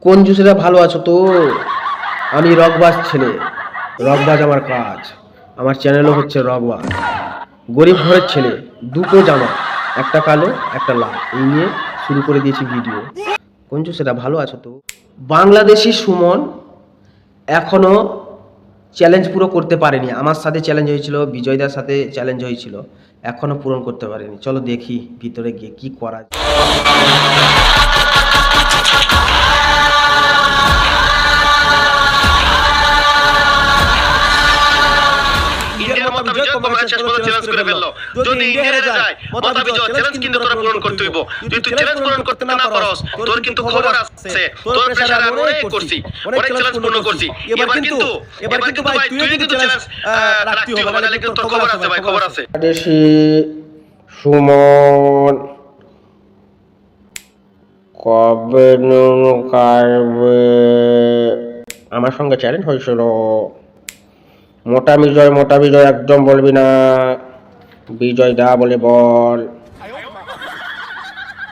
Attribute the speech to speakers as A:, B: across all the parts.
A: কোন জুসেরা ভালো আছো তো? আমি রকবাজ ছেলে, রকবাজ আমার কাজ। আমার চ্যানেলও হচ্ছে রকবাজ। গরিব ঘরের ছেলে, দুটো জামা, একটা কালো একটা লাল, এই নিয়ে শুরু করে দিয়েছি ভিডিও। কোন জুসেরা ভালো আছো তো? বাংলাদেশি সুমন এখনো চ্যালেঞ্জ পুরো করতে পারেনি। আমার সাথে চ্যালেঞ্জ হয়েছিল, বিজয়দার সাথে চ্যালেঞ্জ হয়েছিল, এখনো পূরণ করতে পারেনি। চলো দেখি ভিতরে গিয়ে কি করা যায়।
B: ইন্ডিয়ার মাথা বিজয় কমার্স শেষ পর্যন্ত চ্যালেঞ্জ করে ফেললো। যদি ইন্ডিয়া হেরে যায় মাথা বিজয় চ্যালেঞ্জ কিন্তু তোরা পূরণ করতে হইব। যদি তুই চ্যালেঞ্জ পূরণ করতে না পারস তোর কিন্তু খবর আছে। তোর প্রেসার আমি অনেক করছি, অনেক চ্যালেঞ্জ পূরণ করছি। এবার কিন্তু ভাই তুই কিন্তু চ্যালেঞ্জ রাখতে হবে, নাহলে কিন্তু তোর খবর আছে ভাই, খবর আছে।
A: বাংলাদেশি সুমন কবে নুন কাটবে? আমার সঙ্গে চ্যালেঞ্জ হয়েছিল। মোটা বিজয় একদম বলবি না। বিজয় দা বলে বল।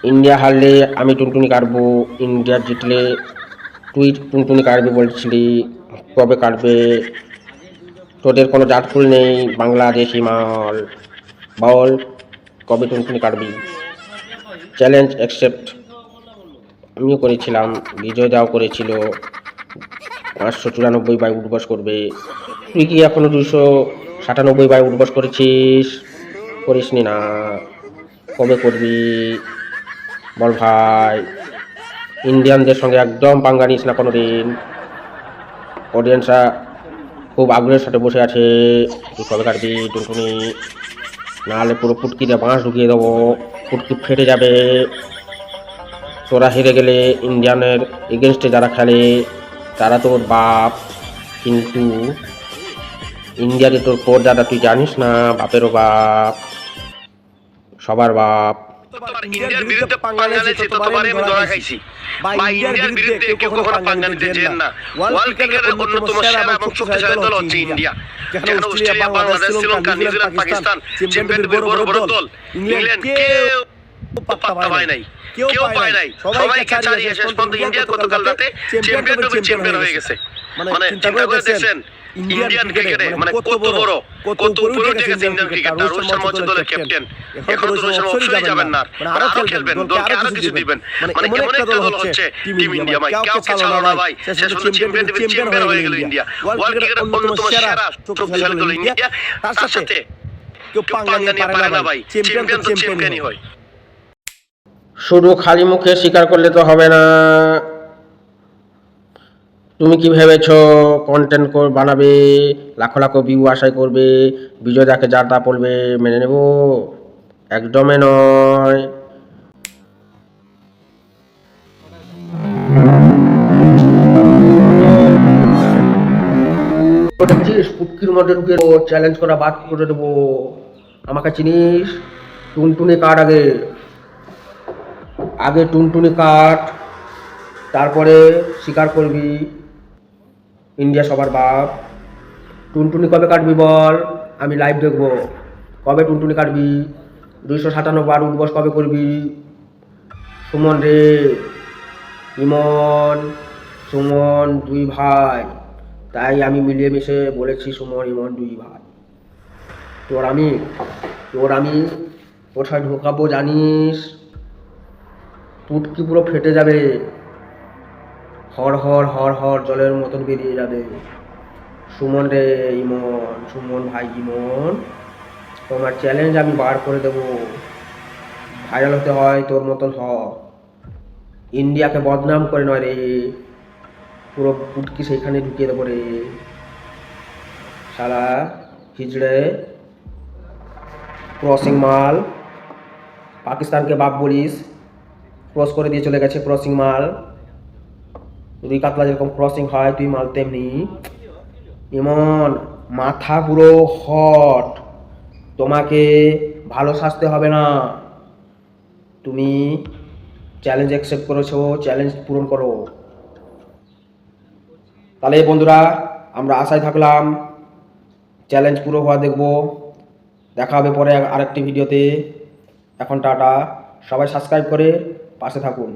A: ইন্ডিয়া হারলে আমি টুনটুনি কাটবো, ইন্ডিয়া জিতলে তুই টুনটুনি কাটবি বলছিলি। কবে কাটবে? তোদের কোনো জাতকুল নেই, বাংলাদেশি মাল। বল কবে টুনটুনি কাটবি? Challenge accept. আমিও করেছিলাম, বিজয় দাও করেছিল। 594 বাই উঠবস করবে। তুই কি এখনো 297 বাই উঠবস করেছিস? করিসনি না। কবে করবি বল ভাই? ইন্ডিয়ানদের সঙ্গে একদম পাঙ্গা নিস না কোনো দিন। অডিয়েন্সরা খুব আগ্রহের সাথে বসে আছে। তুই কবে কাটবি টুনটুনি? নাহলে পুরো পুটকিতে বাঁশ ঢুকিয়ে দেবো, পুটকি ফেটে যাবে। তোরা হেরে গেলে ইন্ডিয়ানের এগেনস্টে যারা খেলে তারা তোর বাপ, কিন্তু ইন্ডিয়াতে তোর পর্দাটা তুই জানিস না। বাপেরও বাপ, সবার বাপ।
B: ইন্ডিয়ার বিরুদ্ধে পাঙ্গা নিয়েছে ততবারই আমি ধরা খাইছি। বা ইন্ডিয়ার বিরুদ্ধে কেউ কখনো পাঙ্গা নিতে যেন না। ওয়ার্ল্ড ক্রিকেটের অন্যতম সেরা এবং শক্তিশালী দল হচ্ছে ইন্ডিয়া। যেখানে Australia, Bangladesh, Sri Lanka, New Zealand, Pakistan, champion বড় বড় দল, ইংল্যান্ড কেউ পাত্তা পায় নাই, কেউ পায় নাই। সবাইকে ছাড়িয়ে শেষ পর্যন্ত ইন্ডিয়া গতকাল রাতে চ্যাম্পিয়ন হয়ে গেছে। মানে চিন্তা করে দেখছেন ইন্ডিয়ান ক্রিকেটে মানে কত উপরে উঠে গেছে ইন্ডিয়ান ক্রিকেট। আর রোহিত শর্মা হচ্ছে দলের ক্যাপ্টেন। এখন তো রোহিত শর্মা অবশ্যই যাবেন না, আরো খেলবেন, দলকে আরো কিছু দিবেন। মানে এমন একটা দল হচ্ছে টিম ইন্ডিয়া। ভাই কাউকে ছাড়লো না ভাই, শেষ পর্যন্ত চ্যাম্পিয়ন হয়ে গেল ইন্ডিয়া। ওয়ার্ল্ড ক্রিকেটের অন্যতম সেরা শক্তিশালী দল ইন্ডিয়া। তার সাথে কেউ পাঙ্গা নিয়ে পারে না ভাই। চ্যাম্পিয়ন তো চ্যাম্পিয়নই হয়।
A: শুধু খালি মুখে স্বীকার করলে তো হবে না। তুমি কি ভেবেছো কন্টেন্ট বানাবে, লাখো ভিউ আশাই করবে, বিজয় দাকে যা তা বলবে মেনে নেব? একদমই নয়। দেখছিস পুটকির মধ্যে ঢুকে চ্যালেঞ্জ করা বাদ করে দেবো। আমাকে চিনিস? টুনটুনি কাট আগে টুনটুনি কাট, তারপরে স্বীকার করবি ইন্ডিয়া সবার বাপ। টুনটুনি কবে কাটবি বল? আমি লাইভ দেখবো। কবে টুনটুনি কাটবি? 297 বার উঠবস কবে করবি? সুমন রে, ইমন, সুমন দুই ভাই, তাই আমি মিলিয়ে মিশে বলেছি সুমন ইমন দুই ভাই। তোর আমি কোথায় ঢোকাবো জানিস? পুটকি পুরো ফেটে যাবে, হর হর হর হর জলের মতন বেরিয়ে যাবে। সুমন রে, ইমন, সুমন ভাই ইমন, তোমার চ্যালেঞ্জ আমি বার করে দেবো। ভাইরাল হতে হয় তোর মতন হ, ইন্ডিয়াকে বদনাম করে নয় রে। পুরো পুটকি সেইখানে ঢুকিয়ে দেবো রে শালা হিজড়ে ক্রসিং মাল। পাকিস্তানকে বাপ বলিস, ক্রস করে দিয়ে চলে গেছে ক্রসিং মাল। রুই কাতলা যেরকম ক্রসিং হয় তুই মাল তেমনি। এমন মাথা পুরো হট, তোমাকে ভালো সাজতে হবে না। তুমি চ্যালেঞ্জ অ্যাকসেপ্ট করেছো, চ্যালেঞ্জ পূরণ করো। তাহলে বন্ধুরা আমরা আশায় থাকলাম চ্যালেঞ্জ পুরো হওয়া দেখবো। দেখা হবে পরে আরেকটি ভিডিওতে। এখন টাটা, সবাই সাবস্ক্রাইব করে পাশে থাকুন।